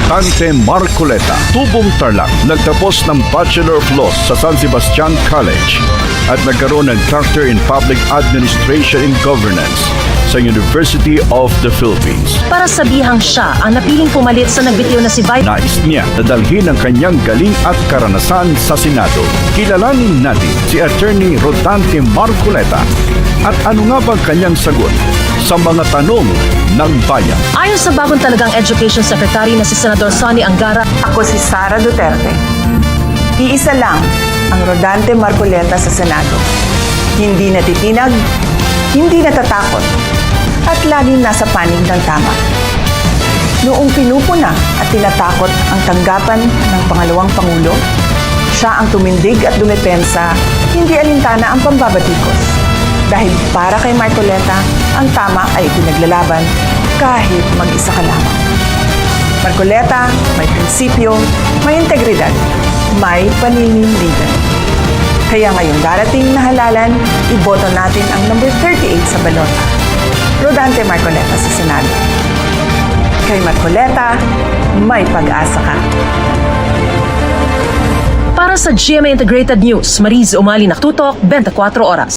Rodante Marcoleta, Tubong Tarlac, nagtapos ng Bachelor of Laws sa San Sebastian College at nagkaroon ng Doctor in Public Administration and Governance sa University of the Philippines. Para sabihang siya ang napiling pumalit sa nagbitiw na si Vice Nais niya na dalhin ang kanyang galing at karanasan sa Senado. Kilalanin natin si Attorney Rodante Marcoleta at ano nga bang kanyang sagot sa mga tanong ng bayan. Ayon sa bagong talagang Education Secretary na si Senador Sonny Angara, Ako si Sara Duterte. Iisa lang ang Rodante Marcoleta sa Senado. Hindi natitinag, hindi natatakot, at laging nasa panig ng tama. Noong pinupuna at tinatakot ang tanggapan ng pangalawang Pangulo, siya ang tumindig at dumepensa, hindi alintana ang pambabatikos. Dahil para kay Marcoleta, ang tama ay ipinaglalaban kahit mag-isa ka lamang. Marcoleta, may prinsipyo, may integridad, may paninindigan. Kaya ngayong darating na halalan, iboto natin ang number 38 sa balota. Rodante Marcoleta sa Senado. Kay Marcoleta, may pag-asa ka. para sa GMA Integrated News, Mariz Umali Naktutok, 24 Oras.